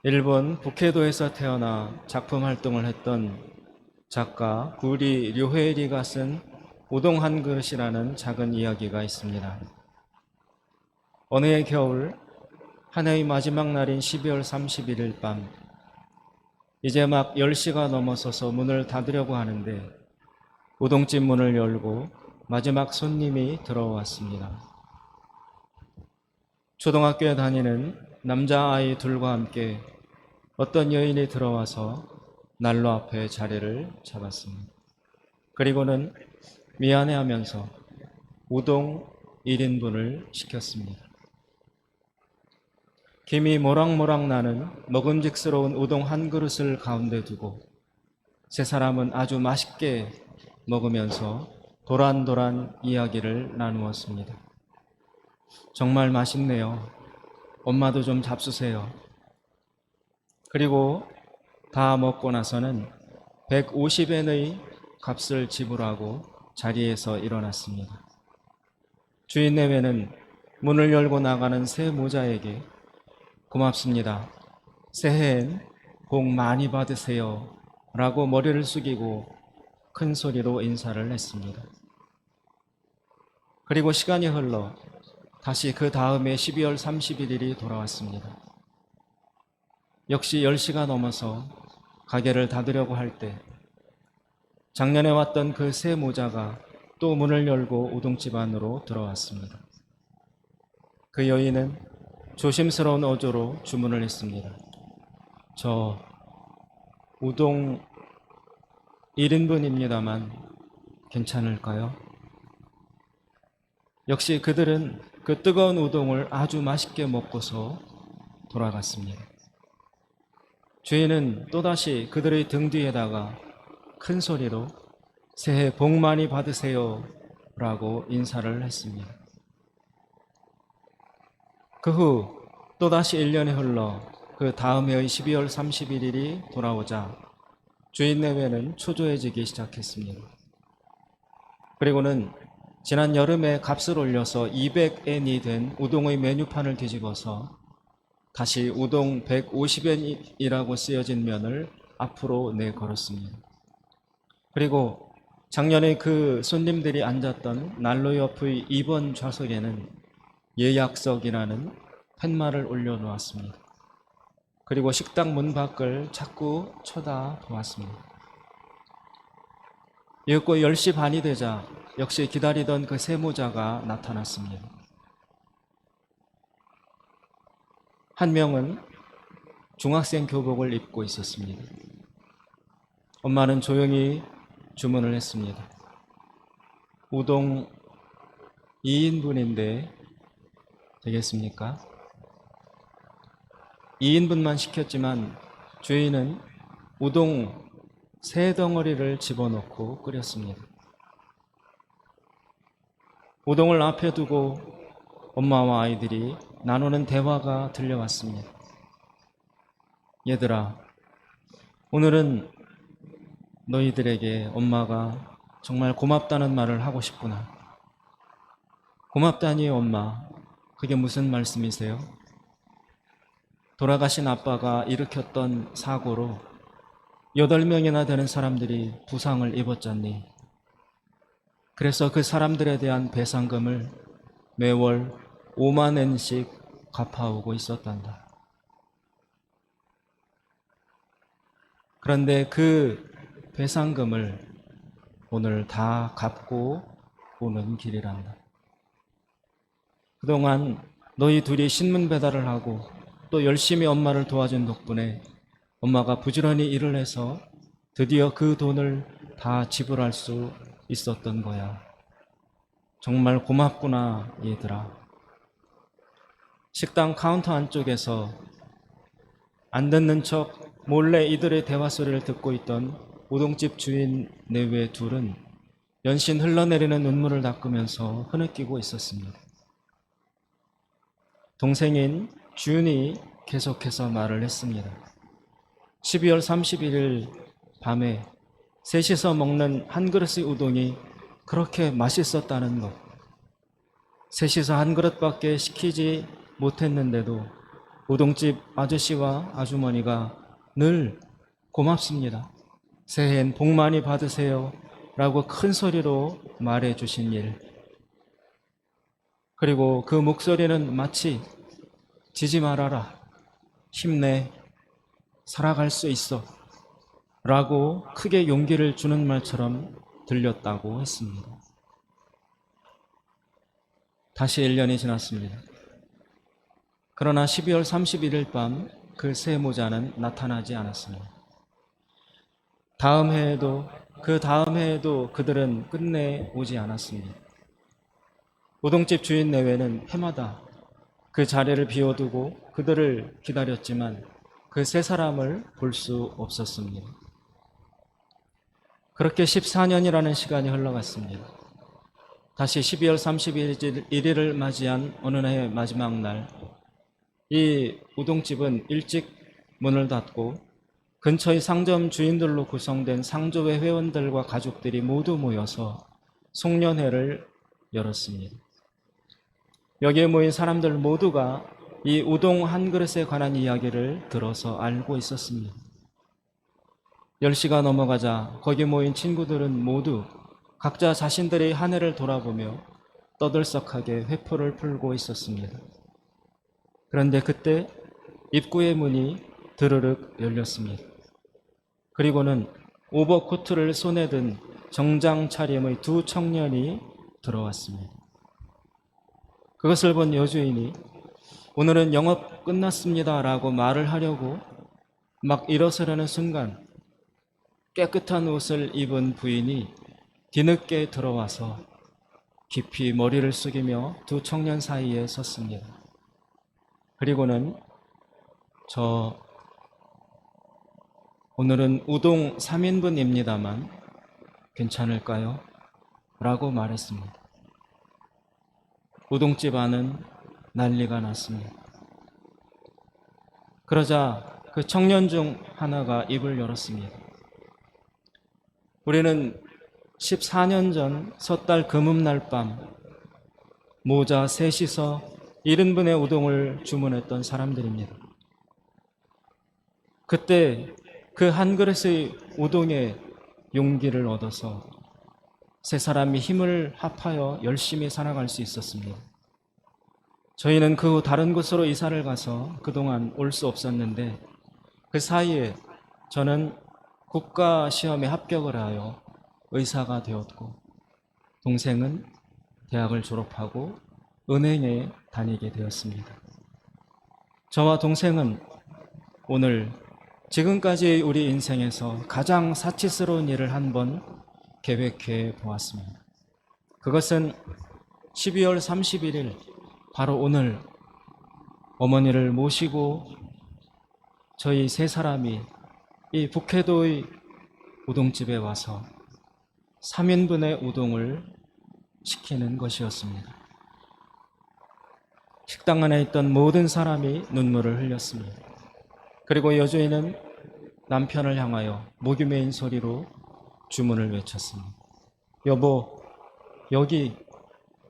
일본 북해도에서 태어나 작품 활동을 했던 작가 구리 류헤이리가 쓴 우동 한 그릇이라는 작은 이야기가 있습니다. 어느 해 겨울, 한 해의 마지막 날인 12월 31일 밤, 이제 막 10시가 넘어서서 문을 닫으려고 하는데 우동집 문을 열고 마지막 손님이 들어왔습니다. 초등학교에 다니는 남자아이 둘과 함께 어떤 여인이 들어와서 난로 앞에 자리를 잡았습니다. 그리고는 미안해하면서 우동 1인분을 시켰습니다. 김이 모락모락 나는 먹음직스러운 우동 한 그릇을 가운데 두고 세 사람은 아주 맛있게 먹으면서 도란도란 이야기를 나누었습니다. 정말 맛있네요. 엄마도 좀 잡수세요. 그리고 다 먹고 나서는 150엔의 값을 지불하고 자리에서 일어났습니다. 주인 내외는 문을 열고 나가는 새 모자에게 고맙습니다. 새해엔 복 많이 받으세요. 라고 머리를 숙이고 큰 소리로 인사를 했습니다. 그리고 시간이 흘러 다시 그 다음에 12월 31일이 돌아왔습니다. 역시 10시가 넘어서 가게를 닫으려고 할 때 작년에 왔던 그 새 모자가 또 문을 열고 우동집 안으로 들어왔습니다. 그 여인은 조심스러운 어조로 주문을 했습니다. 저 우동 1인분입니다만 괜찮을까요? 역시 그들은 그 뜨거운 우동을 아주 맛있게 먹고서 돌아갔습니다. 주인은 또다시 그들의 등 뒤에다가 큰 소리로 새해 복 많이 받으세요 라고 인사를 했습니다. 그 후 또다시 1년이 흘러 그 다음 해의 12월 31일이 돌아오자 주인 내외는 초조해지기 시작했습니다. 그리고는 지난 여름에 값을 올려서 200엔이 된 우동의 메뉴판을 뒤집어서 다시 우동 150엔이라고 쓰여진 면을 앞으로 내걸었습니다. 그리고 작년에 그 손님들이 앉았던 난로 옆의 2번 좌석에는 예약석이라는 팻말을 올려놓았습니다. 그리고 식당 문 밖을 자꾸 쳐다보았습니다. 이윽고 10시 반이 되자 역시 기다리던 그 새 모자가 나타났습니다. 한 명은 중학생 교복을 입고 있었습니다. 엄마는 조용히 주문을 했습니다. 우동 2인분인데 되겠습니까? 2인분만 시켰지만 주인은 우동 3덩어리를 집어넣고 끓였습니다. 우동을 앞에 두고 엄마와 아이들이 나누는 대화가 들려왔습니다. 얘들아, 오늘은 너희들에게 엄마가 정말 고맙다는 말을 하고 싶구나. 고맙다니 엄마, 그게 무슨 말씀이세요? 돌아가신 아빠가 일으켰던 사고로 8명이나 되는 사람들이 부상을 입었잖니. 그래서 그 사람들에 대한 배상금을 매월 5만 엔씩 갚아오고 있었단다. 그런데 그 배상금을 오늘 다 갚고 오는 길이란다. 그동안 너희 둘이 신문 배달을 하고 또 열심히 엄마를 도와준 덕분에 엄마가 부지런히 일을 해서 드디어 그 돈을 다 지불할 수 있었던 거야. 정말 고맙구나, 얘들아. 식당 카운터 안쪽에서 안 듣는 척 몰래 이들의 대화 소리를 듣고 있던 우동집 주인 내외 둘은 연신 흘러내리는 눈물을 닦으면서 흐느끼고 있었습니다. 동생인 준이 계속해서 말을 했습니다. 12월 31일 밤에 셋이서 먹는 한 그릇의 우동이 그렇게 맛있었다는 것. 셋이서 한 그릇밖에 시키지 못했는데도 우동집 아저씨와 아주머니가 늘 고맙습니다, 새해엔 복 많이 받으세요 라고 큰 소리로 말해 주신 일, 그리고 그 목소리는 마치 지지 말아라, 힘내, 살아갈 수 있어 라고 크게 용기를 주는 말처럼 들렸다고 했습니다. 다시 1년이 지났습니다. 그러나 12월 31일 밤 그 새 모자는 나타나지 않았습니다. 다음 해에도 그 다음 해에도 그들은 끝내 오지 않았습니다. 우동집 주인 내외는 해마다 그 자리를 비워두고 그들을 기다렸지만 그 세 사람을 볼 수 없었습니다. 그렇게 14년이라는 시간이 흘러갔습니다. 다시 12월 31일을 맞이한 어느 해의 마지막 날, 이 우동집은 일찍 문을 닫고 근처의 상점 주인들로 구성된 상조회 회원들과 가족들이 모두 모여서 송년회를 열었습니다. 여기에 모인 사람들 모두가 이 우동 한 그릇에 관한 이야기를 들어서 알고 있었습니다. 10시가 넘어가자 거기 모인 친구들은 모두 각자 자신들의 한 해를 돌아보며 떠들썩하게 회포를 풀고 있었습니다. 그런데 그때 입구의 문이 드르륵 열렸습니다. 그리고는 오버코트를 손에 든 정장 차림의 두 청년이 들어왔습니다. 그것을 본 여주인이 오늘은 영업 끝났습니다 라고 말을 하려고 막 일어서려는 순간 깨끗한 옷을 입은 부인이 뒤늦게 들어와서 깊이 머리를 숙이며 두 청년 사이에 섰습니다. 그리고는 오늘은 우동 3인분입니다만 괜찮을까요? 라고 말했습니다. 우동집 안은 난리가 났습니다. 그러자 그 청년 중 하나가 입을 열었습니다. 우리는 14년 전 섣달 금음날 밤 모자 셋이서 1인분의 우동을 주문했던 사람들입니다. 그때 그 한 그릇의 우동에 용기를 얻어서 세 사람이 힘을 합하여 열심히 살아갈 수 있었습니다. 저희는 그 후 다른 곳으로 이사를 가서 그동안 올 수 없었는데 그 사이에 저는 국가 시험에 합격을 하여 의사가 되었고 동생은 대학을 졸업하고 은행에 다니게 되었습니다. 저와 동생은 오늘 지금까지 우리 인생에서 가장 사치스러운 일을 한번 계획해 보았습니다. 그것은 12월 31일 바로 오늘 어머니를 모시고 저희 세 사람이 이 북해도의 우동집에 와서 3인분의 우동을 시키는 것이었습니다. 식당 안에 있던 모든 사람이 눈물을 흘렸습니다. 그리고 여주인은 남편을 향하여 목이 메인 소리로 주문을 외쳤습니다. 여보, 여기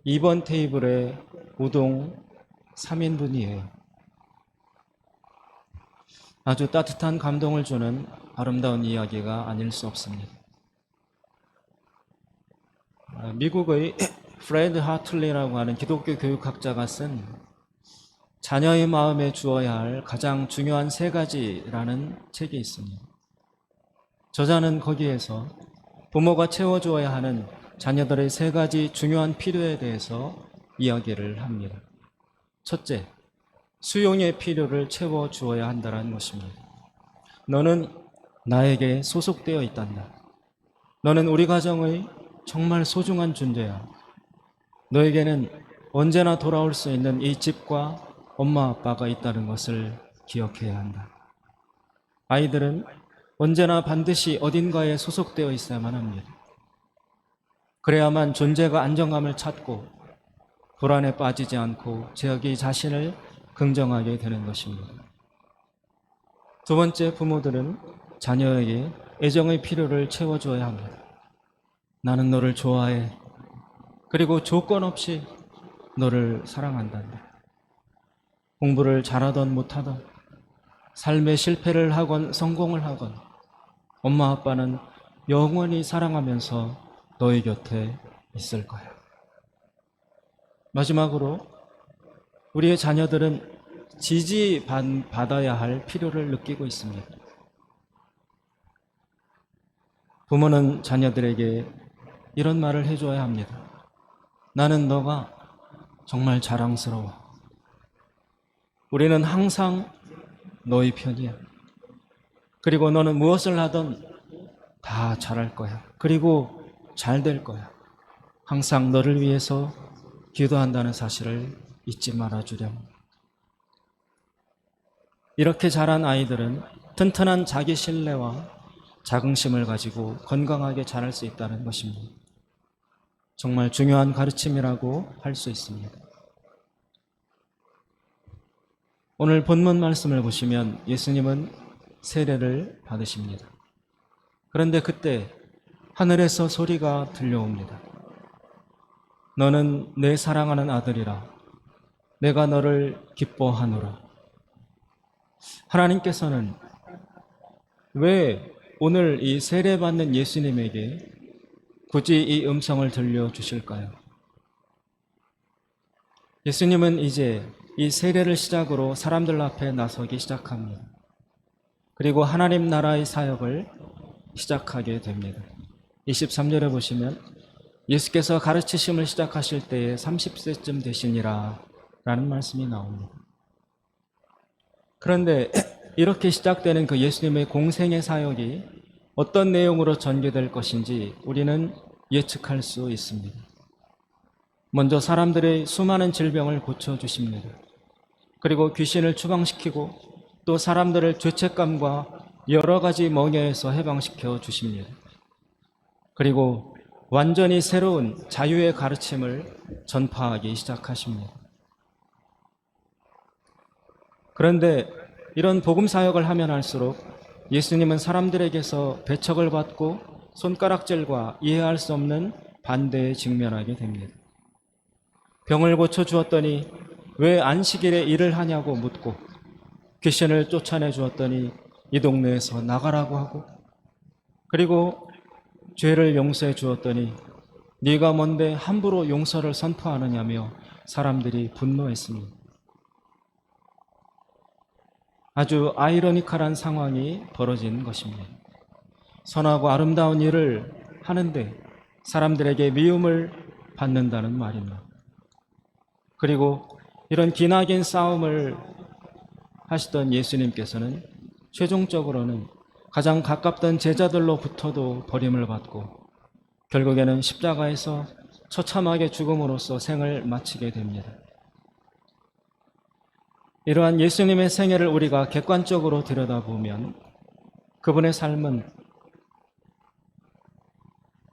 2번 테이블에 우동 3인분이에요. 아주 따뜻한 감동을 주는 아름다운 이야기가 아닐 수 없습니다. 미국의 프레드 하틀리라고 하는 기독교 교육학자가 쓴 자녀의 마음에 주어야 할 가장 중요한 3가지라는 책이 있습니다. 저자는 거기에서 부모가 채워주어야 하는 자녀들의 3가지 중요한 필요에 대해서 이야기를 합니다. 첫째, 수용의 필요를 채워주어야 한다는 것입니다. 너는 나에게 소속되어 있단다. 너는 우리 가정의 정말 소중한 존재야. 너에게는 언제나 돌아올 수 있는 이 집과 엄마 아빠가 있다는 것을 기억해야 한다. 아이들은 언제나 반드시 어딘가에 소속되어 있어야만 합니다. 그래야만 존재가 안정감을 찾고 불안에 빠지지 않고 자기 자신을 긍정하게 되는 것입니다. 두 번째, 부모들은 자녀에게 애정의 필요를 채워줘야 합니다. 나는 너를 좋아해. 그리고 조건 없이 너를 사랑한다. 공부를 잘하던 못하던, 삶의 실패를 하건 성공을 하건, 엄마 아빠는 영원히 사랑하면서 너희 곁에 있을 거야. 마지막으로 우리의 자녀들은 지지받아야 할 필요를 느끼고 있습니다. 부모는 자녀들에게 이런 말을 해줘야 합니다. 나는 너가 정말 자랑스러워. 우리는 항상 너희 편이야. 그리고 너는 무엇을 하든 다 잘할 거야. 그리고 잘 될 거야. 항상 너를 위해서 기도한다는 사실을 잊지 말아주렴. 이렇게 자란 아이들은 튼튼한 자기 신뢰와 자긍심을 가지고 건강하게 자랄 수 있다는 것입니다. 정말 중요한 가르침이라고 할 수 있습니다. 오늘 본문 말씀을 보시면 예수님은 세례를 받으십니다. 그런데 그때 하늘에서 소리가 들려옵니다. 너는 내 사랑하는 아들이라. 내가 너를 기뻐하노라. 하나님께서는 왜 오늘 이 세례받는 예수님에게 굳이 이 음성을 들려주실까요? 예수님은 이제 이 세례를 시작으로 사람들 앞에 나서기 시작합니다. 그리고 하나님 나라의 사역을 시작하게 됩니다. 23절에 보시면 예수께서 가르치심을 시작하실 때에 30세쯤 되시니라 라는 말씀이 나옵니다. 그런데 이렇게 시작되는 그 예수님의 공생의 사역이 어떤 내용으로 전개될 것인지 우리는 예측할 수 있습니다. 먼저 사람들의 수많은 질병을 고쳐주십니다. 그리고 귀신을 추방시키고 또 사람들을 죄책감과 여러 가지 멍에에서 해방시켜 주십니다. 그리고 완전히 새로운 자유의 가르침을 전파하기 시작하십니다. 그런데 이런 복음 사역을 하면 할수록 예수님은 사람들에게서 배척을 받고 손가락질과 이해할 수 없는 반대에 직면하게 됩니다. 병을 고쳐주었더니 왜 안식일에 일을 하냐고 묻고, 귀신을 쫓아내 주었더니 이 동네에서 나가라고 하고, 그리고 죄를 용서해 주었더니 네가 뭔데 함부로 용서를 선포하느냐며 사람들이 분노했습니다. 아주 아이러니컬한 상황이 벌어진 것입니다. 선하고 아름다운 일을 하는데 사람들에게 미움을 받는다는 말입니다. 그리고 이런 기나긴 싸움을 하시던 예수님께서는 최종적으로는 가장 가깝던 제자들로부터도 버림을 받고 결국에는 십자가에서 처참하게 죽음으로써 생을 마치게 됩니다. 이러한 예수님의 생애를 우리가 객관적으로 들여다보면 그분의 삶은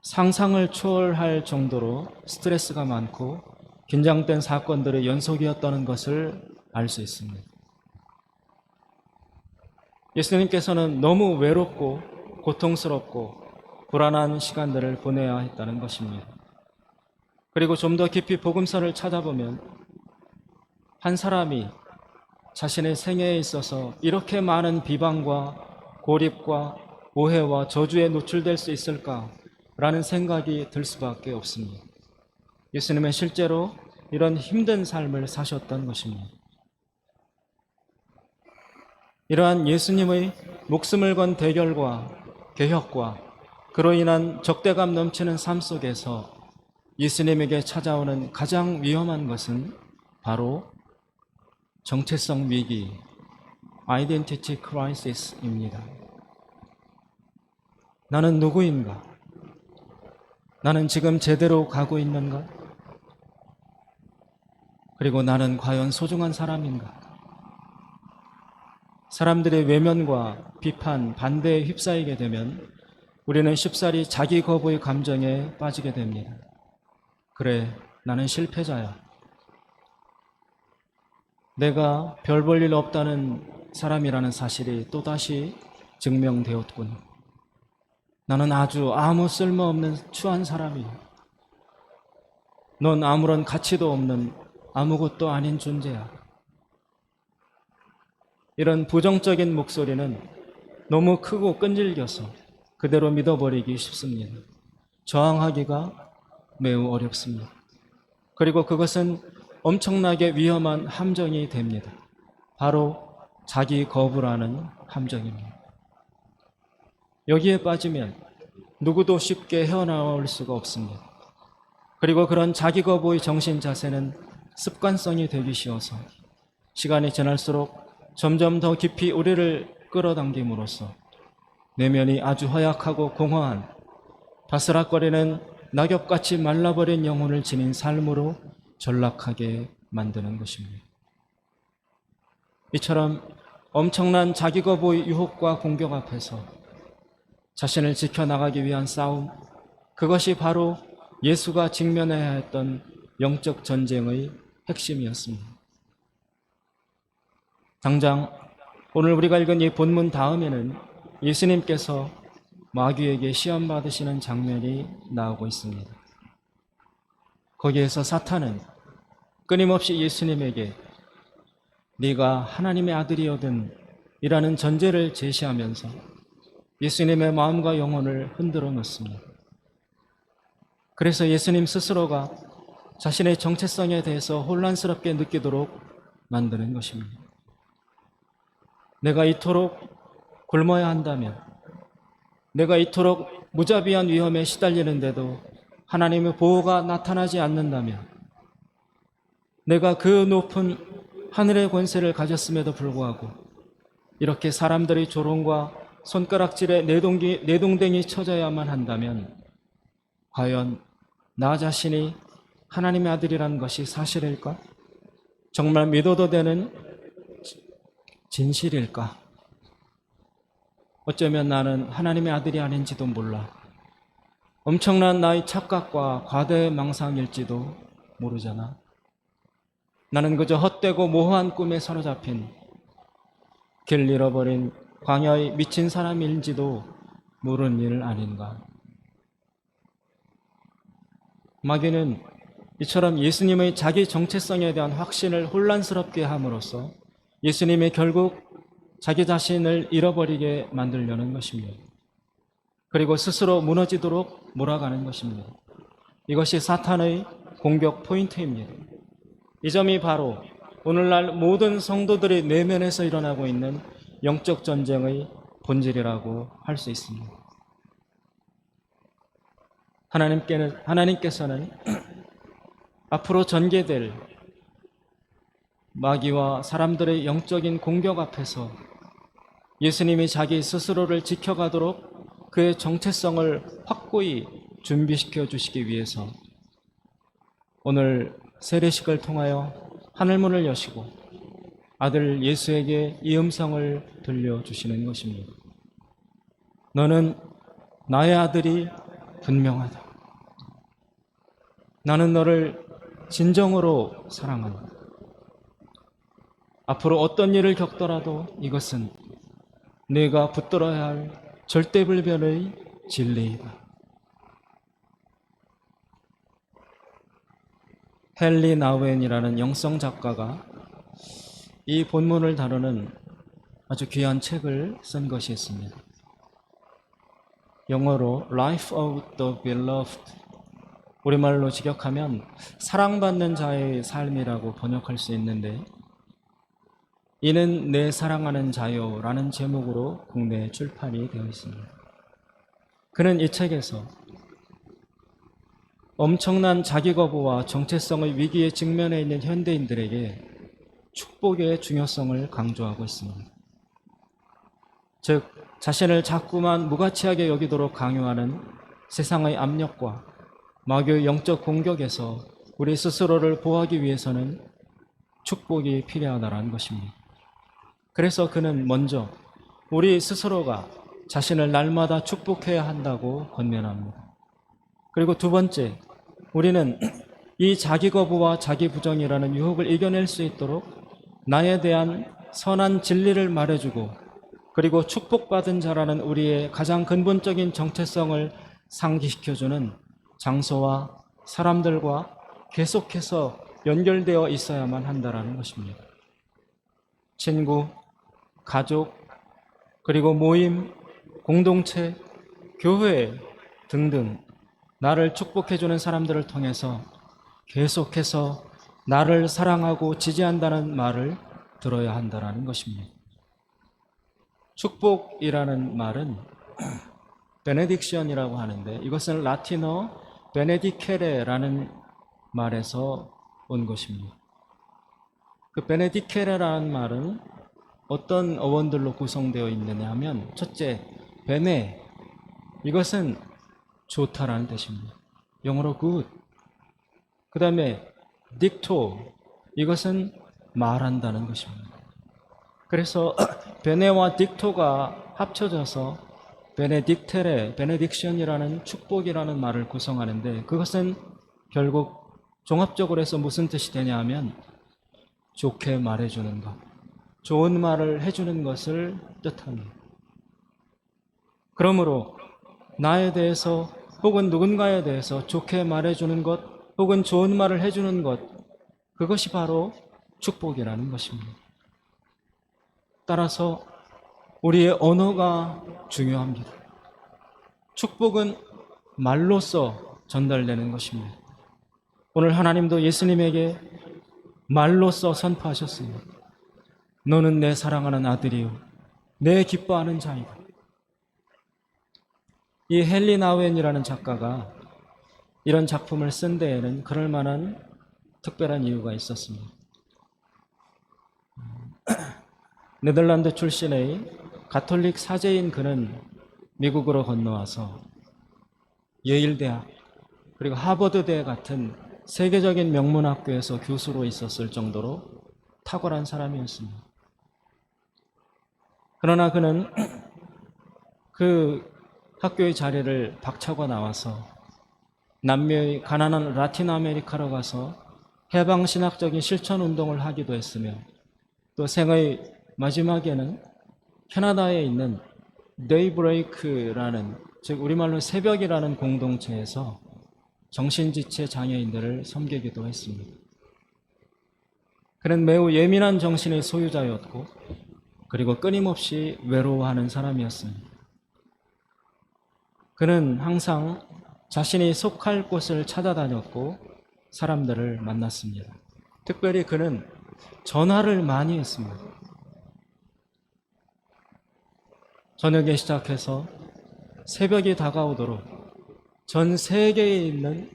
상상을 초월할 정도로 스트레스가 많고 긴장된 사건들의 연속이었다는 것을 알 수 있습니다. 예수님께서는 너무 외롭고 고통스럽고 불안한 시간들을 보내야 했다는 것입니다. 그리고 좀 더 깊이 복음서를 찾아보면 한 사람이 자신의 생애에 있어서 이렇게 많은 비방과 고립과 오해와 저주에 노출될 수 있을까라는 생각이 들 수밖에 없습니다. 예수님은 실제로 이런 힘든 삶을 사셨던 것입니다. 이러한 예수님의 목숨을 건 대결과 개혁과 그로 인한 적대감 넘치는 삶 속에서 예수님에게 찾아오는 가장 위험한 것은 바로 정체성 위기, 아이덴티티 크라이시스입니다. 나는 누구인가? 나는 지금 제대로 가고 있는가? 그리고 나는 과연 소중한 사람인가? 사람들의 외면과 비판, 반대에 휩싸이게 되면 우리는 쉽사리 자기 거부의 감정에 빠지게 됩니다. 그래, 나는 실패자야. 내가 별 볼 일 없다는 사람이라는 사실이 또다시 증명되었군. 나는 아주 아무 쓸모없는 추한 사람이야. 넌 아무런 가치도 없는 아무것도 아닌 존재야. 이런 부정적인 목소리는 너무 크고 끈질겨서 그대로 믿어버리기 쉽습니다. 저항하기가 매우 어렵습니다. 그리고 그것은 엄청나게 위험한 함정이 됩니다. 바로 자기 거부라는 함정입니다. 여기에 빠지면 누구도 쉽게 헤어나올 수가 없습니다. 그리고 그런 자기 거부의 정신 자세는 습관성이 되기 쉬워서 시간이 지날수록 점점 더 깊이 우리를 끌어당김으로써 내면이 아주 허약하고 공허한 바스락거리는 낙엽같이 말라버린 영혼을 지닌 삶으로 전락하게 만드는 것입니다. 이처럼 엄청난 자기 거부의 유혹과 공격 앞에서 자신을 지켜나가기 위한 싸움, 그것이 바로 예수가 직면해야 했던 영적 전쟁의 핵심이었습니다. 당장 오늘 우리가 읽은 이 본문 다음에는 예수님께서 마귀에게 시험 받으시는 장면이 나오고 있습니다. 거기에서 사탄은 끊임없이 예수님에게 네가 하나님의 아들이거든 이라는 전제를 제시하면서 예수님의 마음과 영혼을 흔들어 놓습니다. 그래서 예수님 스스로가 자신의 정체성에 대해서 혼란스럽게 느끼도록 만드는 것입니다. 내가 이토록 굶어야 한다면, 내가 이토록 무자비한 위험에 시달리는데도 하나님의 보호가 나타나지 않는다면, 내가 그 높은 하늘의 권세를 가졌음에도 불구하고 이렇게 사람들의 조롱과 손가락질에 내동댕이 쳐져야만 한다면 과연 나 자신이 하나님의 아들이라는 것이 사실일까? 정말 믿어도 되는 진실일까? 어쩌면 나는 하나님의 아들이 아닌지도 몰라. 엄청난 나의 착각과 과대망상일지도 모르잖아. 나는 그저 헛되고 모호한 꿈에 사로잡힌 길 잃어버린 광야의 미친 사람일지도 모르는 일 아닌가. 마귀는 이처럼 예수님의 자기 정체성에 대한 확신을 혼란스럽게 함으로써 예수님이 결국 자기 자신을 잃어버리게 만들려는 것입니다. 그리고 스스로 무너지도록 몰아가는 것입니다. 이것이 사탄의 공격 포인트입니다. 이 점이 바로 오늘날 모든 성도들의 내면에서 일어나고 있는 영적 전쟁의 본질이라고 할 수 있습니다. 하나님께서는 앞으로 전개될 마귀와 사람들의 영적인 공격 앞에서 예수님이 자기 스스로를 지켜가도록 그의 정체성을 확고히 준비시켜 주시기 위해서 오늘 세례식을 통하여 하늘문을 여시고 아들 예수에게 이 음성을 들려주시는 것입니다. 너는 나의 아들이 분명하다. 나는 너를 진정으로 사랑한다. 앞으로 어떤 일을 겪더라도 이것은 네가 붙들어야 할 절대불변의 진리이다. 헨리 나우엔이라는 영성 작가가 이 본문을 다루는 아주 귀한 책을 쓴 것이 있습니다. 영어로 Life of the Beloved, 우리말로 직역하면 사랑받는 자의 삶이라고 번역할 수 있는데, 이는 내 사랑하는 자요라는 제목으로 국내에 출판이 되어 있습니다. 그는 이 책에서 엄청난 자기 거부와 정체성의 위기에 직면해 있는 현대인들에게 축복의 중요성을 강조하고 있습니다. 즉, 자신을 자꾸만 무가치하게 여기도록 강요하는 세상의 압력과 마귀의 영적 공격에서 우리 스스로를 보호하기 위해서는 축복이 필요하다는 것입니다. 그래서 그는 먼저 우리 스스로가 자신을 날마다 축복해야 한다고 권면합니다. 그리고 두 번째, 우리는 이 자기 거부와 자기 부정이라는 유혹을 이겨낼 수 있도록 나에 대한 선한 진리를 말해주고, 그리고 축복받은 자라는 우리의 가장 근본적인 정체성을 상기시켜주는 장소와 사람들과 계속해서 연결되어 있어야만 한다는 것입니다. 친구, 가족, 그리고 모임, 공동체, 교회 등등 나를 축복해주는 사람들을 통해서 계속해서 나를 사랑하고 지지한다는 말을 들어야 한다는 것입니다. 축복이라는 말은 베네딕션이라고 하는데 이것은 라틴어 베네디케레라는 말에서 온 것입니다. 그 베네디케레라는 말은 어떤 어원들로 구성되어 있느냐 하면 첫째, 베네, 이것은 좋다라는 뜻입니다. 영어로 good. 그 다음에 딕토, 이것은 말한다는 것입니다. 그래서 베네와 딕토가 합쳐져서 베네딕테레, 베네딕션이라는 축복이라는 말을 구성하는데 그것은 결국 종합적으로 해서 무슨 뜻이 되냐 하면 좋게 말해주는 것, 좋은 말을 해주는 것을 뜻합니다. 그러므로 나에 대해서 혹은 누군가에 대해서 좋게 말해주는 것 혹은 좋은 말을 해주는 것, 그것이 바로 축복이라는 것입니다. 따라서 우리의 언어가 중요합니다. 축복은 말로써 전달되는 것입니다. 오늘 하나님도 예수님에게 말로써 선포하셨습니다. 너는 내 사랑하는 아들이요 내 기뻐하는 자이다. 이 헨리 나우엔이라는 작가가 이런 작품을 쓴 데에는 그럴 만한 특별한 이유가 있었습니다. 네덜란드 출신의 가톨릭 사제인 그는 미국으로 건너와서 예일대학 그리고 하버드대 같은 세계적인 명문학교에서 교수로 있었을 정도로 탁월한 사람이었습니다. 그러나 그는 그 학교의 자리를 박차고 나와서 남미의 가난한 라틴 아메리카로 가서 해방신학적인 실천운동을 하기도 했으며 또 생의 마지막에는 캐나다에 있는 데이브레이크라는, 즉 우리말로 새벽이라는 공동체에서 정신지체 장애인들을 섬기기도 했습니다. 그는 매우 예민한 정신의 소유자였고 그리고 끊임없이 외로워하는 사람이었습니다. 그는 항상 자신이 속할 곳을 찾아다녔고 사람들을 만났습니다. 특별히 그는 전화를 많이 했습니다. 저녁에 시작해서 새벽이 다가오도록 전 세계에 있는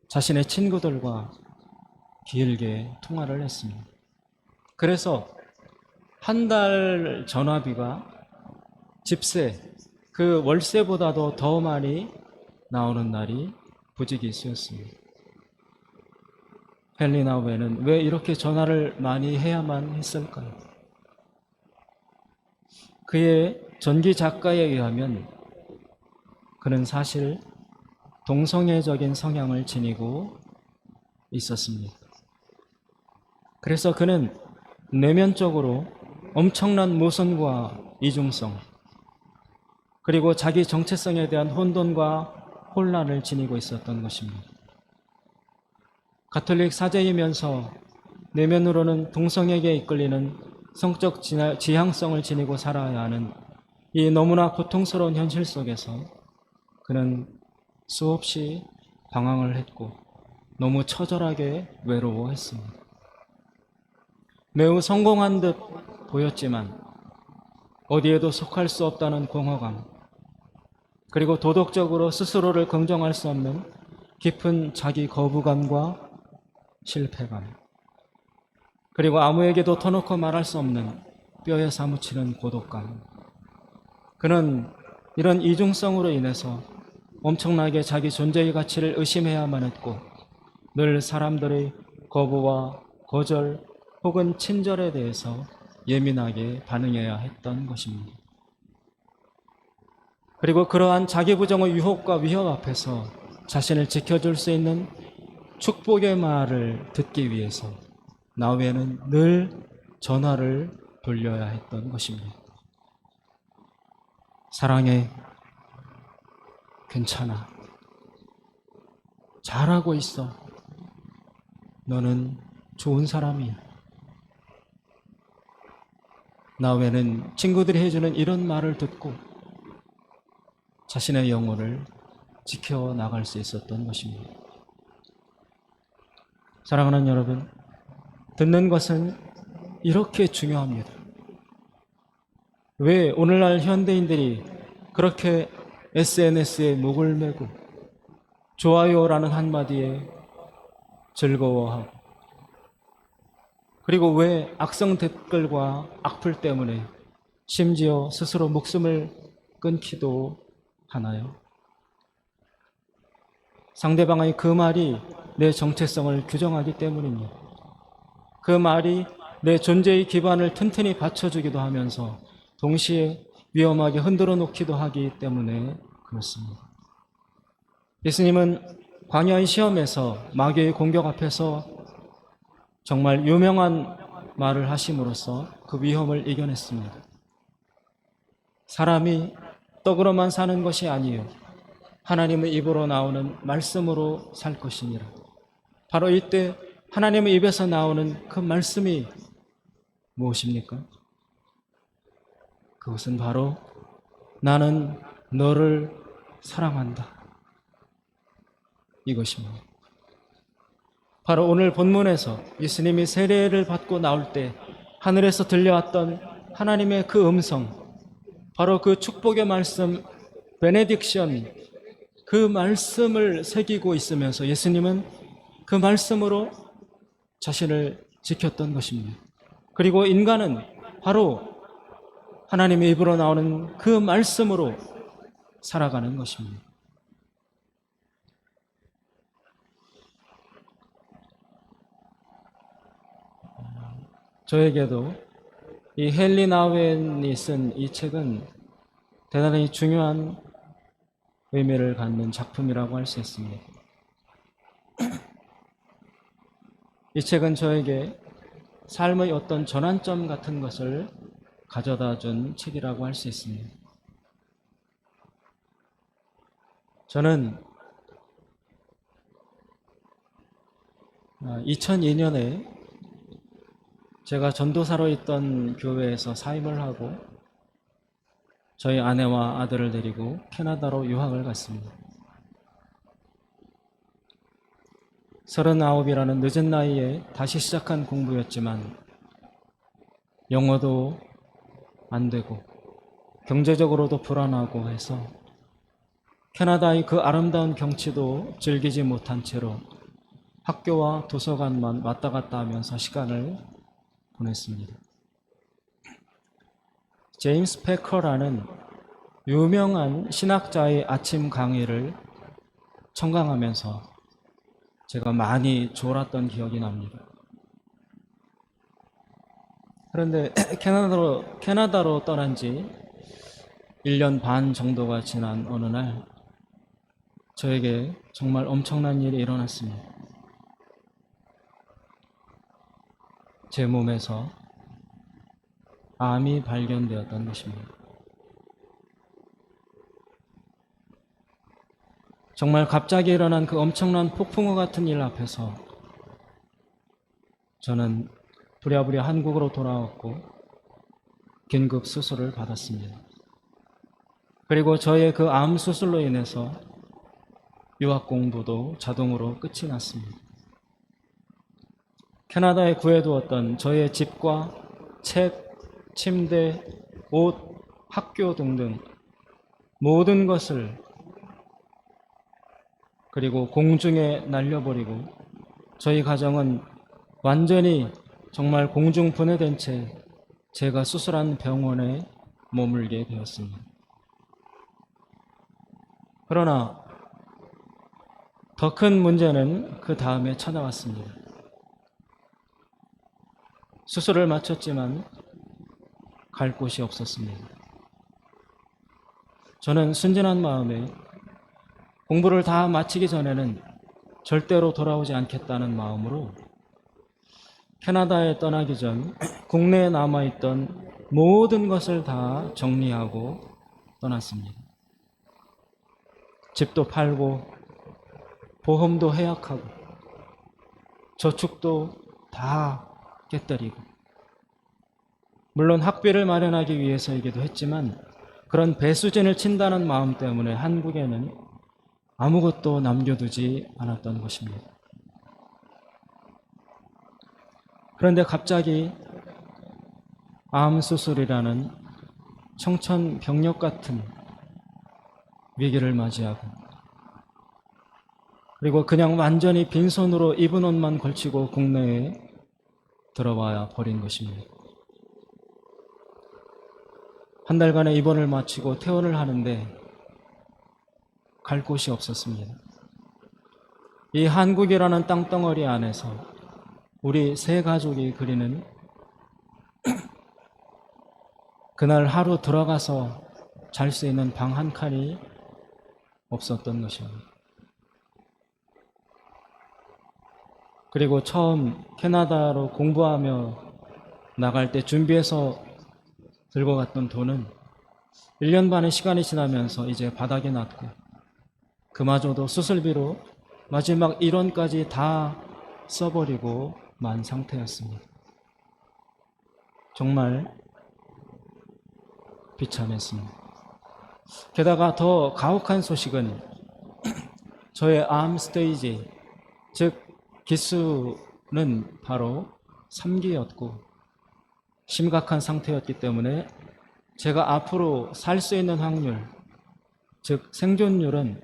자신의 친구들과 길게 통화를 했습니다. 그래서 한 달 전화비가 집세, 그 월세보다도 더 많이 나오는 날이 부지기수였습니다. 헨리 나우엔은 왜 이렇게 전화를 많이 해야만 했을까요? 그의 전기 작가에 의하면 그는 사실 동성애적인 성향을 지니고 있었습니다. 그래서 그는 내면적으로 엄청난 모순과 이중성, 그리고 자기 정체성에 대한 혼돈과 혼란을 지니고 있었던 것입니다. 가톨릭 사제이면서 내면으로는 동성애에 이끌리는 성적 지향성을 지니고 살아야 하는 이 너무나 고통스러운 현실 속에서 그는 수없이 방황을 했고 너무 처절하게 외로워했습니다. 매우 성공한 듯 보였지만 어디에도 속할 수 없다는 공허감, 그리고 도덕적으로 스스로를 긍정할 수 없는 깊은 자기 거부감과 실패감, 그리고 아무에게도 터놓고 말할 수 없는 뼈에 사무치는 고독감. 그는 이런 이중성으로 인해서 엄청나게 자기 존재의 가치를 의심해야만 했고 늘 사람들의 거부와 거절 혹은 친절에 대해서 예민하게 반응해야 했던 것입니다. 그리고 그러한 자기 부정의 유혹과 위협 앞에서 자신을 지켜줄 수 있는 축복의 말을 듣기 위해서 나우엔은 늘 전화를 돌려야 했던 것입니다. 사랑해, 괜찮아, 잘하고 있어, 너는 좋은 사람이야. 나 외에는 친구들이 해주는 이런 말을 듣고 자신의 영혼을 지켜나갈 수 있었던 것입니다. 사랑하는 여러분, 듣는 것은 이렇게 중요합니다. 왜 오늘날 현대인들이 그렇게 SNS에 목을 메고 좋아요라는 한마디에 즐거워하고, 그리고 왜 악성 댓글과 악플 때문에 심지어 스스로 목숨을 끊기도 하나요? 상대방의 그 말이 내 정체성을 규정하기 때문입니다. 그 말이 내 존재의 기반을 튼튼히 받쳐주기도 하면서 동시에 위험하게 흔들어 놓기도 하기 때문에 그렇습니다. 예수님은 광야의 시험에서 마귀의 공격 앞에서 정말 유명한 말을 하심으로써 그 위험을 이겨냈습니다. 사람이 떡으로만 사는 것이 아니요 하나님의 입으로 나오는 말씀으로 살 것이니라. 바로 이때 하나님의 입에서 나오는 그 말씀이 무엇입니까? 그것은 바로 나는 너를 사랑한다, 이것입니다. 바로 오늘 본문에서 예수님이 세례를 받고 나올 때 하늘에서 들려왔던 하나님의 그 음성, 바로 그 축복의 말씀, 베네딕션, 그 말씀을 새기고 있으면서 예수님은 그 말씀으로 자신을 지켰던 것입니다. 그리고 인간은 바로 하나님의 입으로 나오는 그 말씀으로 살아가는 것입니다. 저에게도 이 헨리 나우엔이 쓴 이 책은 대단히 중요한 의미를 갖는 작품이라고 할 수 있습니다. 이 책은 저에게 삶의 어떤 전환점 같은 것을 가져다 준 책이라고 할 수 있습니다. 저는 2002년에 제가 전도사로 있던 교회에서 사임을 하고 저희 아내와 아들을 데리고 캐나다로 유학을 갔습니다. 39이라는 늦은 나이에 다시 시작한 공부였지만 영어도 안 되고 경제적으로도 불안하고 해서 캐나다의 그 아름다운 경치도 즐기지 못한 채로 학교와 도서관만 왔다 갔다 하면서 시간을 보냈습니다. 제임스 패커라는 유명한 신학자의 아침 강의를 청강하면서 제가 많이 졸았던 기억이 납니다. 그런데 캐나다로 떠난 지 1년 반 정도가 지난 어느 날 저에게 정말 엄청난 일이 일어났습니다. 제 몸에서 암이 발견되었던 것입니다. 정말 갑자기 일어난 그 엄청난 폭풍우 같은 일 앞에서 저는 부랴부랴 한국으로 돌아왔고 긴급 수술을 받았습니다. 그리고 저의 그 암 수술로 인해서 유학 공부도 자동으로 끝이 났습니다. 캐나다에 구해두었던 저의 집과 책, 침대, 옷, 학교 등등 모든 것을 그리고 공중에 날려버리고 저희 가정은 완전히 정말 공중 분해된 채 제가 수술한 병원에 머물게 되었습니다. 그러나 더 큰 문제는 그 다음에 찾아왔습니다. 수술을 마쳤지만 갈 곳이 없었습니다. 저는 순진한 마음에 공부를 다 마치기 전에는 절대로 돌아오지 않겠다는 마음으로 캐나다에 떠나기 전 국내에 남아있던 모든 것을 다 정리하고 떠났습니다. 집도 팔고 보험도 해약하고 저축도 다 깨뜨리고 물론 학비를 마련하기 위해서이기도 했지만 그런 배수진을 친다는 마음 때문에 한국에는 아무것도 남겨두지 않았던 것입니다. 그런데 갑자기 암 수술이라는 청천벽력 같은 위기를 맞이하고, 그리고 그냥 완전히 빈손으로 입은 옷만 걸치고 국내에 들어와 버린 것입니다. 한 달간의 입원을 마치고 퇴원을 하는데 갈 곳이 없었습니다. 이 한국이라는 땅덩어리 안에서 우리 세 가족이 그리는 그날 하루 들어가서 잘 수 있는 방 한 칸이 없었던 것입니다. 그리고 처음 캐나다로 공부하며 나갈 때 준비해서 들고 갔던 돈은 1년 반의 시간이 지나면서 이제 바닥에 났고, 그마저도 수술비로 마지막 1원까지 다 써버리고 만 상태였습니다. 정말 비참했습니다. 게다가 더 가혹한 소식은 저의 암 스테이지, 즉 기수는 바로 3기였고 심각한 상태였기 때문에 제가 앞으로 살 수 있는 확률, 즉 생존율은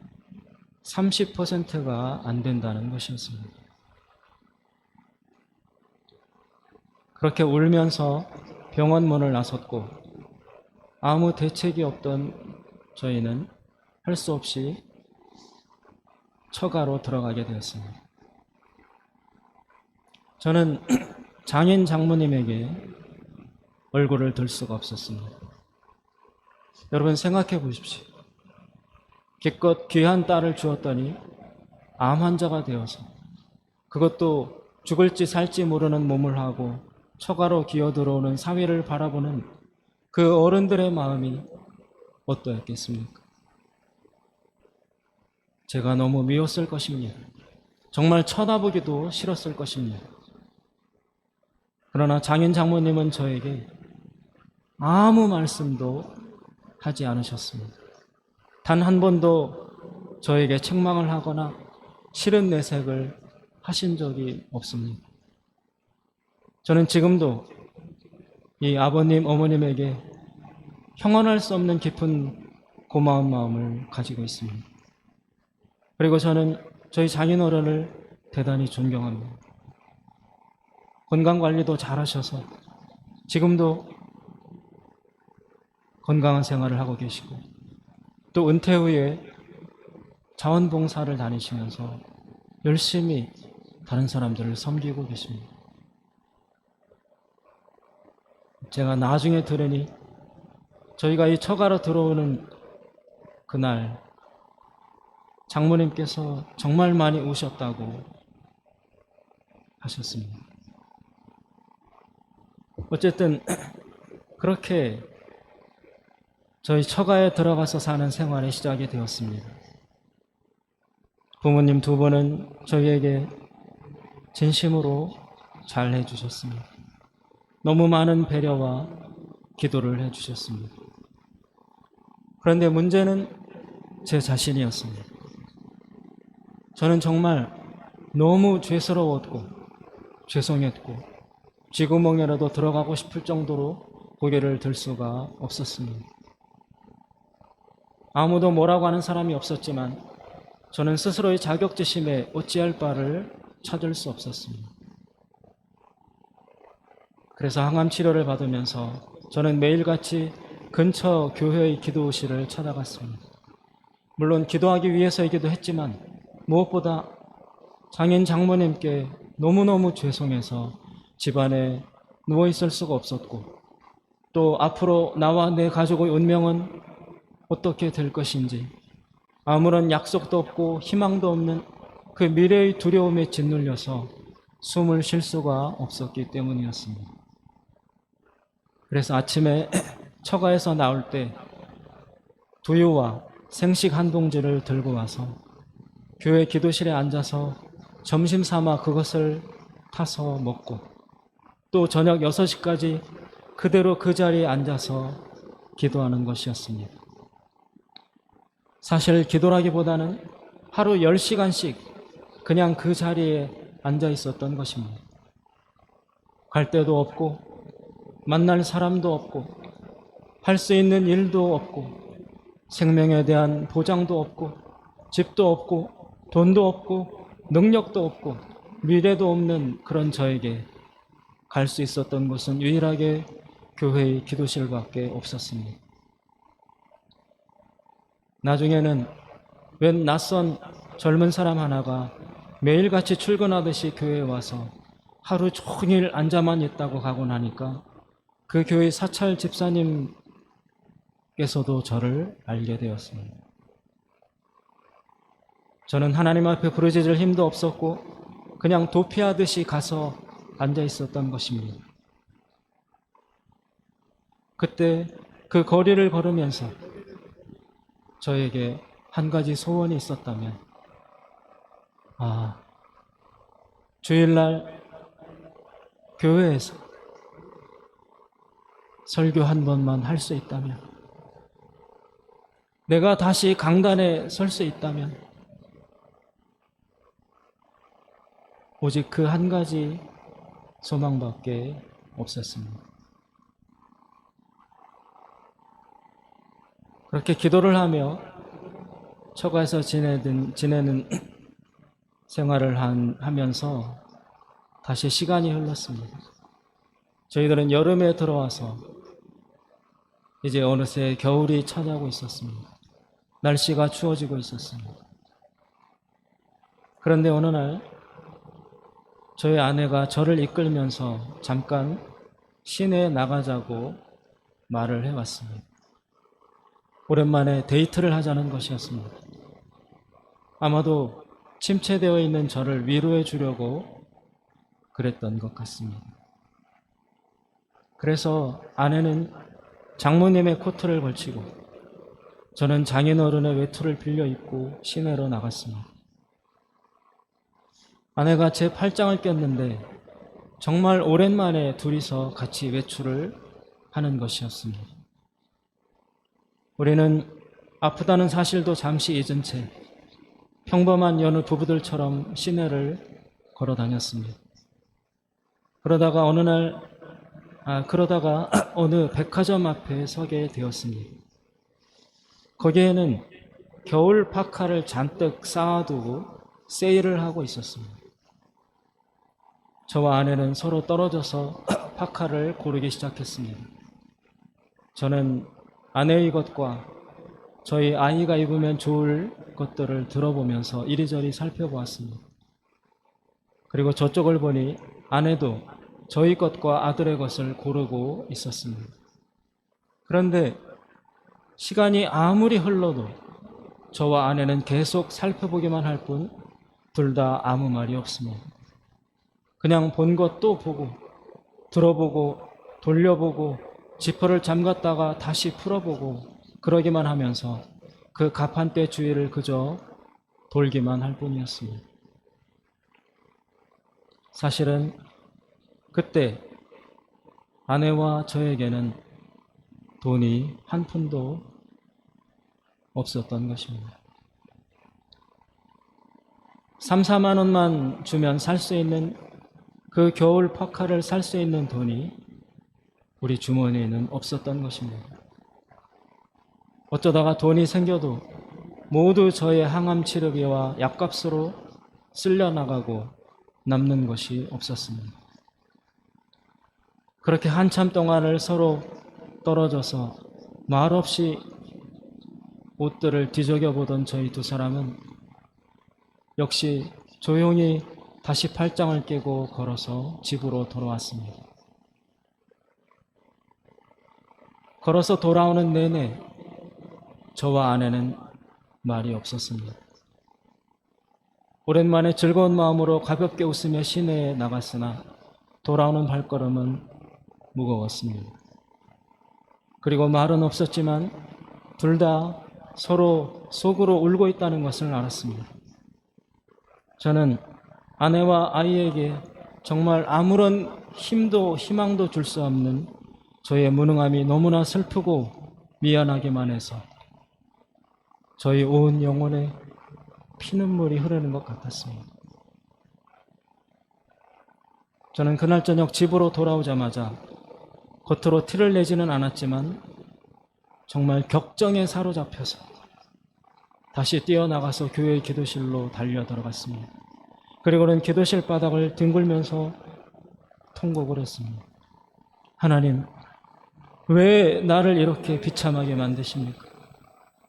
30%가 안 된다는 것이었습니다. 그렇게 울면서 병원 문을 나섰고 아무 대책이 없던 저희는 할 수 없이 처가로 들어가게 되었습니다. 저는 장인 장모님에게 얼굴을 들 수가 없었습니다. 여러분 생각해 보십시오. 기껏 귀한 딸을 주었더니 암 환자가 되어서, 그것도 죽을지 살지 모르는 몸을 하고 처가로 기어들어오는 사위를 바라보는 그 어른들의 마음이 어떠했겠습니까? 제가 너무 미웠을 것입니다. 정말 쳐다보기도 싫었을 것입니다. 그러나 장인 장모님은 저에게 아무 말씀도 하지 않으셨습니다. 단 한 번도 저에게 책망을 하거나 싫은 내색을 하신 적이 없습니다. 저는 지금도 이 아버님, 어머님에게 형언할 수 없는 깊은 고마운 마음을 가지고 있습니다. 그리고 저는 저희 장인어른을 대단히 존경합니다. 건강관리도 잘하셔서 지금도 건강한 생활을 하고 계시고, 또 은퇴 후에 자원봉사를 다니시면서 열심히 다른 사람들을 섬기고 계십니다. 제가 나중에 들으니 저희가 이 처가로 들어오는 그날 장모님께서 정말 많이 우셨다고 하셨습니다. 어쨌든 그렇게 저희 처가에 들어가서 사는 생활이 시작이 되었습니다. 부모님 두 분은 저희에게 진심으로 잘 해주셨습니다. 너무 많은 배려와 기도를 해주셨습니다. 그런데 문제는 제 자신이었습니다. 저는 정말 너무 죄스러웠고 죄송했고 쥐구멍이라도 들어가고 싶을 정도로 고개를 들 수가 없었습니다. 아무도 뭐라고 하는 사람이 없었지만 저는 스스로의 자격지심에 어찌할 바를 찾을 수 없었습니다. 그래서 항암 치료를 받으면서 저는 매일같이 근처 교회의 기도실을 찾아갔습니다. 물론 기도하기 위해서이기도 했지만 무엇보다 장인 장모님께 너무너무 죄송해서 집안에 누워있을 수가 없었고, 또 앞으로 나와 내 가족의 운명은 어떻게 될 것인지 아무런 약속도 없고 희망도 없는 그 미래의 두려움에 짓눌려서 숨을 쉴 수가 없었기 때문이었습니다. 그래서 아침에 처가에서 나올 때 두유와 생식 한 봉지를 들고 와서 교회 기도실에 앉아서 점심 삼아 그것을 타서 먹고, 또 저녁 6시까지 그대로 그 자리에 앉아서 기도하는 것이었습니다. 사실 기도라기보다는 하루 10시간씩 그냥 그 자리에 앉아 있었던 것입니다. 갈 데도 없고 만날 사람도 없고 할 수 있는 일도 없고 생명에 대한 보장도 없고 집도 없고 돈도 없고 능력도 없고 미래도 없는 그런 저에게 갈 수 있었던 곳은 유일하게 교회의 기도실밖에 없었습니다. 나중에는 웬 낯선 젊은 사람 하나가 매일같이 출근하듯이 교회에 와서 하루 종일 앉아만 있다고 가고 나니까 그 교회 사찰 집사님께서도 저를 알게 되었습니다. 저는 하나님 앞에 부르짖을 힘도 없었고 그냥 도피하듯이 가서 앉아 있었던 것입니다. 그때 그 거리를 걸으면서 저에게 한 가지 소원이 있었다면, 주일날 교회에서 설교 한 번만 할 수 있다면, 내가 다시 강단에 설 수 있다면, 오직 그 한 가지 소망밖에 없었습니다. 그렇게 기도를 하며 처가에서 지내는 생활을 하면서 다시 시간이 흘렀습니다. 저희들은 여름에 들어와서 이제 어느새 겨울이 찾아오고 있었습니다. 날씨가 추워지고 있었습니다. 그런데 어느 날 저희 아내가 저를 이끌면서 잠깐 시내에 나가자고 말을 해왔습니다. 오랜만에 데이트를 하자는 것이었습니다. 아마도 침체되어 있는 저를 위로해 주려고 그랬던 것 같습니다. 그래서 아내는 장모님의 코트를 걸치고 저는 장인어른의 외투를 빌려 입고 시내로 나갔습니다. 아내가 제 팔짱을 꼈는데 정말 오랜만에 둘이서 같이 외출을 하는 것이었습니다. 우리는 아프다는 사실도 잠시 잊은 채 평범한 여느 부부들처럼 시내를 걸어 다녔습니다. 그러다가 어느 백화점 앞에 서게 되었습니다. 거기에는 겨울 파카를 잔뜩 쌓아두고 세일을 하고 있었습니다. 저와 아내는 서로 떨어져서 파카를 고르기 시작했습니다. 저는 아내의 것과 저희 아이가 입으면 좋을 것들을 들어보면서 이리저리 살펴보았습니다. 그리고 저쪽을 보니 아내도 저희 것과 아들의 것을 고르고 있었습니다. 그런데 시간이 아무리 흘러도 저와 아내는 계속 살펴보기만 할 뿐 둘 다 아무 말이 없습니다. 그냥 본 것 또 보고 들어보고 돌려보고 지퍼를 잠갔다가 다시 풀어보고 그러기만 하면서 그 가판대 주위를 그저 돌기만 할 뿐이었습니다. 사실은 그때 아내와 저에게는 돈이 한 푼도 없었던 것입니다. 3, 4만 원만 주면 살 수 있는 그 겨울 파카를 살 수 있는 돈이 우리 주머니에는 없었던 것입니다. 어쩌다가 돈이 생겨도 모두 저의 항암 치료비와 약값으로 쓸려나가고 남는 것이 없었습니다. 그렇게 한참 동안을 서로 떨어져서 말없이 옷들을 뒤적여보던 저희 두 사람은 역시 조용히 다시 팔짱을 끼고 걸어서 집으로 돌아왔습니다. 걸어서 돌아오는 내내 저와 아내는 말이 없었습니다. 오랜만에 즐거운 마음으로 가볍게 웃으며 시내에 나갔으나 돌아오는 발걸음은 무거웠습니다. 그리고 말은 없었지만 둘 다 서로 속으로 울고 있다는 것을 알았습니다. 저는 아내와 아이에게 정말 아무런 힘도 희망도 줄 수 없는 저의 무능함이 너무나 슬프고 미안하기만 해서 저희 온 영혼에 피눈물이 흐르는 것 같았습니다. 저는 그날 저녁 집으로 돌아오자마자 겉으로 티를 내지는 않았지만 정말 격정에 사로잡혀서 다시 뛰어나가서 교회 기도실로 달려 들어갔습니다. 그리고는 기도실 바닥을 뒹굴면서 통곡을 했습니다. 하나님, 왜 나를 이렇게 비참하게 만드십니까?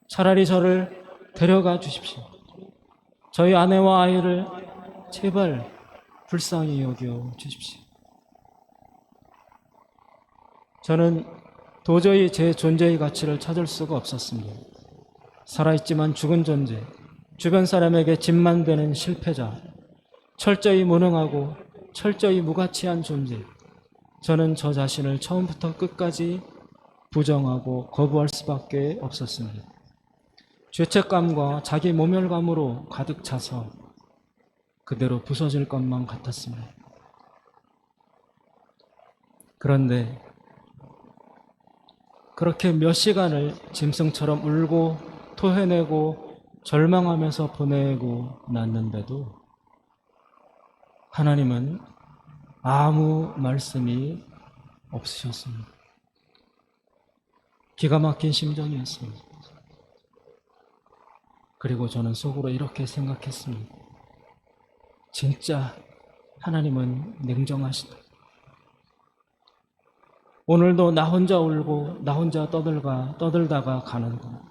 차라리 저를 데려가 주십시오. 저희 아내와 아이를 제발 불쌍히 여겨 주십시오. 저는 도저히 제 존재의 가치를 찾을 수가 없었습니다. 살아있지만 죽은 존재, 주변 사람에게 짐만 되는 실패자, 철저히 무능하고 철저히 무가치한 존재. 저는 저 자신을 처음부터 끝까지 부정하고 거부할 수밖에 없었습니다. 죄책감과 자기 모멸감으로 가득 차서 그대로 부서질 것만 같았습니다. 그런데 그렇게 몇 시간을 짐승처럼 울고 토해내고 절망하면서 보내고 났는데도 하나님은 아무 말씀이 없으셨습니다. 기가 막힌 심정이었습니다. 그리고 저는 속으로 이렇게 생각했습니다. 진짜 하나님은 냉정하시다. 오늘도 나 혼자 울고 나 혼자 떠들다가 가는구나.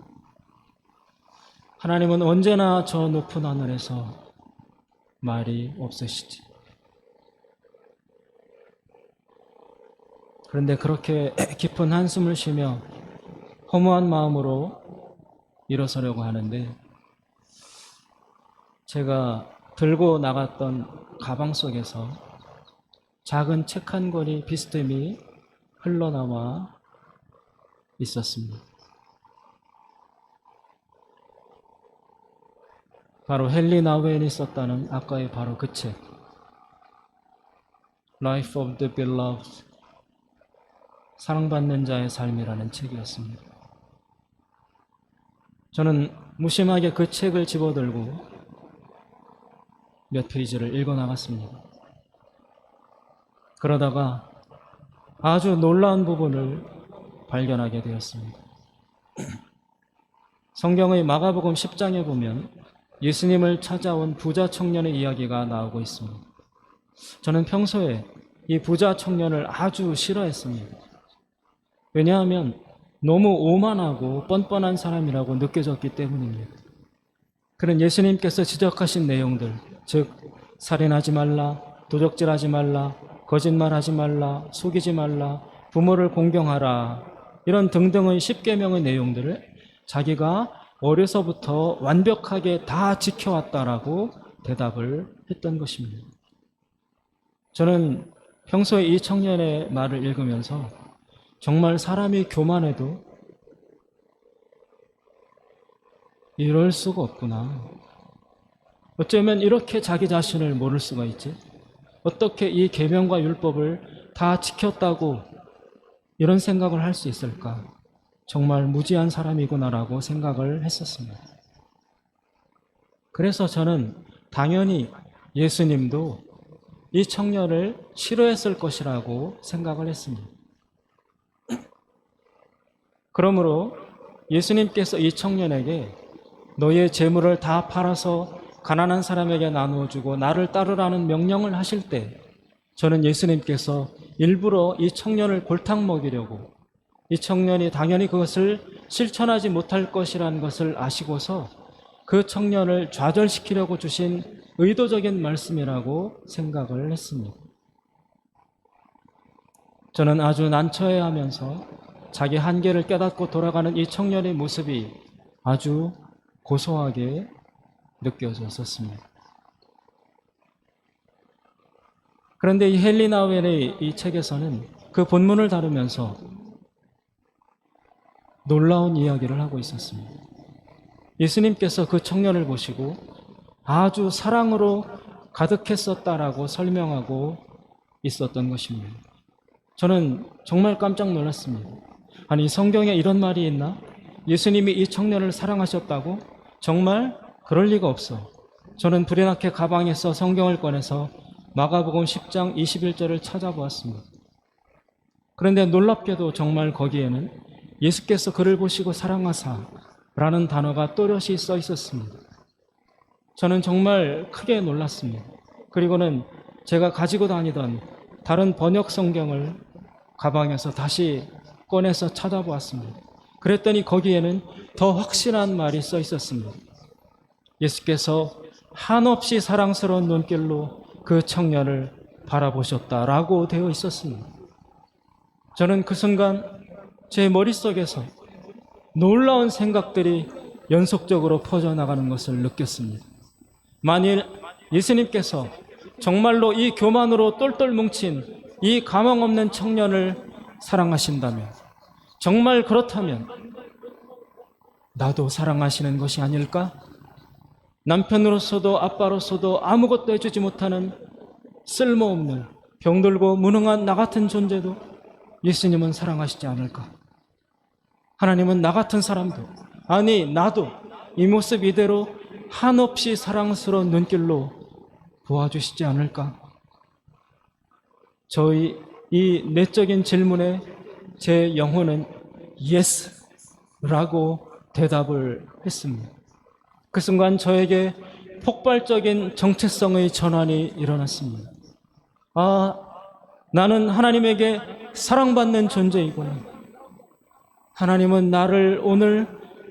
하나님은 언제나 저 높은 하늘에서 말이 없으시지. 그런데 그렇게 깊은 한숨을 쉬며 허무한 마음으로 일어서려고 하는데 제가 들고 나갔던 가방 속에서 작은 책 한 권이 비스듬히 흘러나와 있었습니다. 바로 헨리 나우엔이 썼다는 아까의 바로 그 책, Life of the Beloved, 사랑받는 자의 삶이라는 책이었습니다. 저는 무심하게 그 책을 집어들고 몇 페이지를 읽어 나갔습니다. 그러다가 아주 놀라운 부분을 발견하게 되었습니다. 성경의 마가복음 10장에 보면 예수님을 찾아온 부자 청년의 이야기가 나오고 있습니다. 저는 평소에 이 부자 청년을 아주 싫어했습니다. 왜냐하면 너무 오만하고 뻔뻔한 사람이라고 느껴졌기 때문입니다. 그런 예수님께서 지적하신 내용들, 즉 살인하지 말라, 도적질하지 말라, 거짓말하지 말라, 속이지 말라, 부모를 공경하라, 이런 등등의 10계명의 내용들을 자기가 어려서부터 완벽하게 다 지켜왔다라고 대답을 했던 것입니다. 저는 평소에 이 청년의 말을 읽으면서 정말 사람이 교만해도 이럴 수가 없구나. 어쩌면 이렇게 자기 자신을 모를 수가 있지? 어떻게 이 계명과 율법을 다 지켰다고 이런 생각을 할 수 있을까? 정말 무지한 사람이구나라고 생각을 했었습니다. 그래서 저는 당연히 예수님도 이 청년을 싫어했을 것이라고 생각을 했습니다. 그러므로 예수님께서 이 청년에게 너의 재물을 다 팔아서 가난한 사람에게 나누어주고 나를 따르라는 명령을 하실 때 저는 예수님께서 일부러 이 청년을 골탕 먹이려고, 이 청년이 당연히 그것을 실천하지 못할 것이라는 것을 아시고서 그 청년을 좌절시키려고 주신 의도적인 말씀이라고 생각을 했습니다. 저는 아주 난처해하면서 자기 한계를 깨닫고 돌아가는 이 청년의 모습이 아주 고소하게 느껴졌었습니다. 그런데 이 헨리 나우엔의 이 책에서는 그 본문을 다루면서 놀라운 이야기를 하고 있었습니다. 예수님께서 그 청년을 보시고 아주 사랑으로 가득했었다라고 설명하고 있었던 것입니다. 저는 정말 깜짝 놀랐습니다. 아니, 성경에 이런 말이 있나? 예수님이 이 청년을 사랑하셨다고? 정말 그럴 리가 없어. 저는 불이 나게 가방에서 성경을 꺼내서 마가복음 10장 21절을 찾아보았습니다. 그런데 놀랍게도 정말 거기에는 예수께서 그를 보시고 사랑하사 라는 단어가 또렷이 써 있었습니다. 저는 정말 크게 놀랐습니다. 그리고는 제가 가지고 다니던 다른 번역 성경을 가방에서 다시 꺼내서 찾아보았습니다. 그랬더니 거기에는 더 확실한 말이 써 있었습니다. 예수께서 한없이 사랑스러운 눈길로 그 청년을 바라보셨다라고 되어 있었습니다. 저는 그 순간 제 머릿속에서 놀라운 생각들이 연속적으로 퍼져나가는 것을 느꼈습니다. 만일 예수님께서 정말로 이 교만으로 똘똘 뭉친 이 가망 없는 청년을 사랑하신다면, 정말 그렇다면 나도 사랑하시는 것이 아닐까? 남편으로서도 아빠로서도 아무것도 해주지 못하는 쓸모없는 병들고 무능한 나 같은 존재도 예수님은 사랑하시지 않을까? 하나님은 나 같은 사람도, 아니 나도 이 모습 이대로 한없이 사랑스러운 눈길로 보아주시지 않을까? 저희 이 내적인 질문에 제 영혼은 예스라고 대답을 했습니다. 그 순간 저에게 폭발적인 정체성의 전환이 일어났습니다. 아, 나는 하나님에게 사랑받는 존재이구나. 하나님은 나를 오늘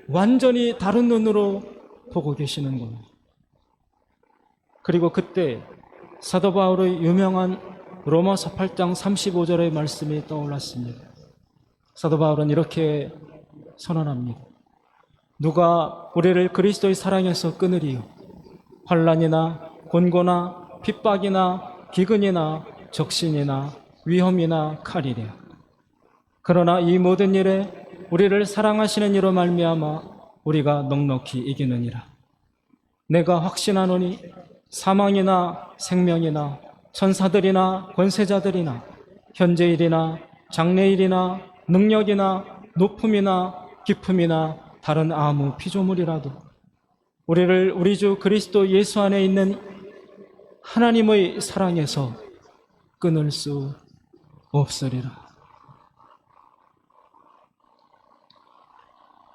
완전히 다른 눈으로 보고 계시는구나. 그리고 그때 사도 바울의 유명한 로마서 8장 35절의 말씀이 떠올랐습니다. 사도 바울은 이렇게 선언합니다. 누가 우리를 그리스도의 사랑에서 끊으리요? 환난이나 곤고나 핍박이나 기근이나 적신이나 위험이나 칼이랴. 그러나 이 모든 일에 우리를 사랑하시는 이로 말미암아 우리가 넉넉히 이기느니라. 내가 확신하노니 사망이나 생명이나 천사들이나 권세자들이나 현재일이나 장래일이나 능력이나 높음이나 깊음이나 다른 아무 피조물이라도 우리를 우리 주 그리스도 예수 안에 있는 하나님의 사랑에서 끊을 수 없으리라.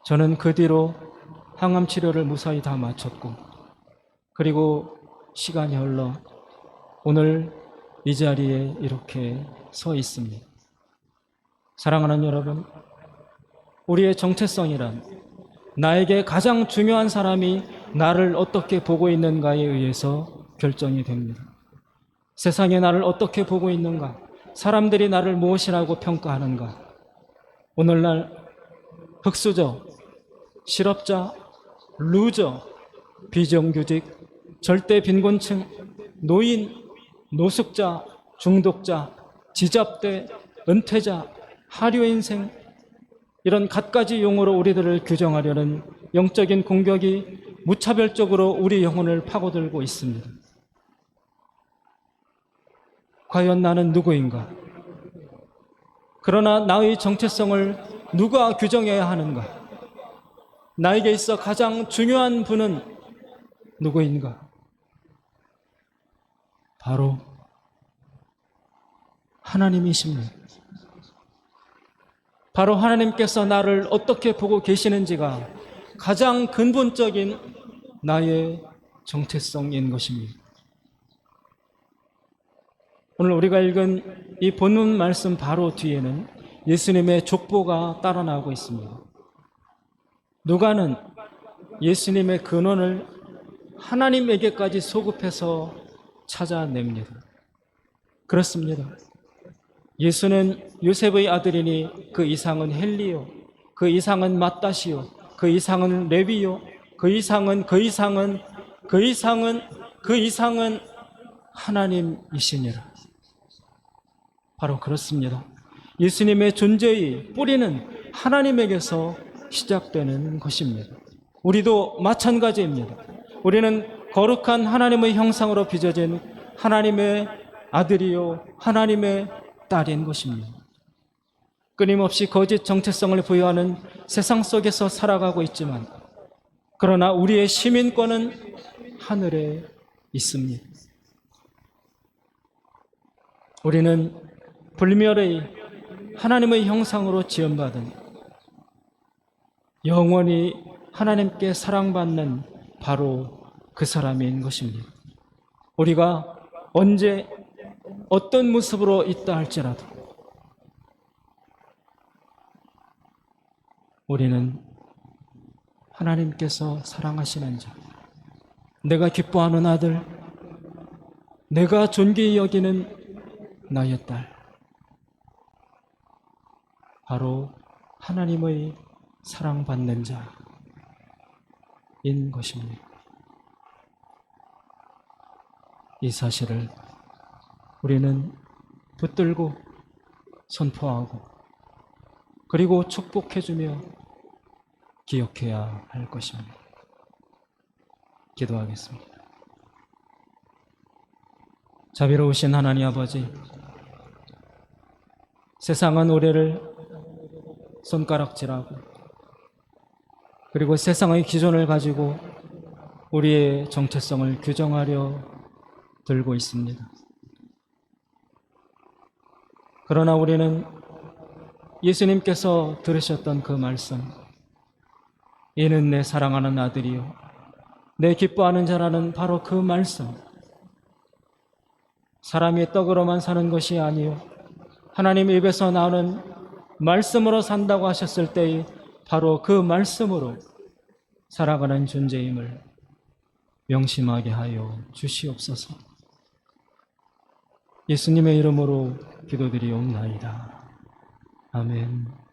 저는 그 뒤로 항암 치료를 무사히 다 마쳤고, 그리고 시간이 흘러 오늘 이 자리에 이렇게 서 있습니다. 사랑하는 여러분, 우리의 정체성이란 나에게 가장 중요한 사람이 나를 어떻게 보고 있는가에 의해서 결정이 됩니다. 세상이 나를 어떻게 보고 있는가? 사람들이 나를 무엇이라고 평가하는가? 오늘날 흑수저, 실업자, 루저, 비정규직, 절대 빈곤층, 노인, 노숙자, 중독자, 지잡대, 은퇴자, 하류인생, 이런 갖가지 용어로 우리들을 규정하려는 영적인 공격이 무차별적으로 우리 영혼을 파고들고 있습니다. 과연 나는 누구인가? 그러나 나의 정체성을 누가 규정해야 하는가? 나에게 있어 가장 중요한 분은 누구인가? 바로 하나님이십니다. 바로 하나님께서 나를 어떻게 보고 계시는지가 가장 근본적인 나의 정체성인 것입니다. 오늘 우리가 읽은 이 본문 말씀 바로 뒤에는 예수님의 족보가 따라 나오고 있습니다. 누가는 예수님의 근원을 하나님에게까지 소급해서 찾아냅니다. 그렇습니다. 예수는 요셉의 아들이니 그 이상은 헬리요, 그 이상은 맏다시요, 그 이상은 레위요, 그 이상은 하나님이시니라. 바로 그렇습니다. 예수님의 존재의 뿌리는 하나님에게서 시작되는 것입니다. 우리도 마찬가지입니다. 우리는 거룩한 하나님의 형상으로 빚어진 하나님의 아들이요 하나님의 딸인 것입니다. 끊임없이 거짓 정체성을 부여하는 세상 속에서 살아가고 있지만, 그러나 우리의 시민권은 하늘에 있습니다. 우리는 불멸의 하나님의 형상으로 지음받은, 영원히 하나님께 사랑받는 바로 그 사람인 것입니다. 우리가 언제 어떤 모습으로 있다 할지라도 우리는 하나님께서 사랑하시는 자, 내가 기뻐하는 아들, 내가 존귀히 여기는 나의 딸, 바로 하나님의 사랑받는 자인 것입니다. 이 사실을 우리는 붙들고 선포하고 그리고 축복해주며 기억해야 할 것입니다. 기도하겠습니다. 자비로우신 하나님 아버지, 세상은 우리를 손가락질하고 그리고 세상의 기존을 가지고 우리의 정체성을 규정하려 들고 있습니다. 그러나 우리는 예수님께서 들으셨던 그 말씀, 이는 내 사랑하는 아들이요 내 기뻐하는 자라는 바로 그 말씀, 사람이 떡으로만 사는 것이 아니요 하나님 입에서 나오는 말씀으로 산다고 하셨을 때의 바로 그 말씀으로 살아가는 존재임을 명심하게 하여 주시옵소서. 예수님의 이름으로 기도드리옵나이다. 아멘.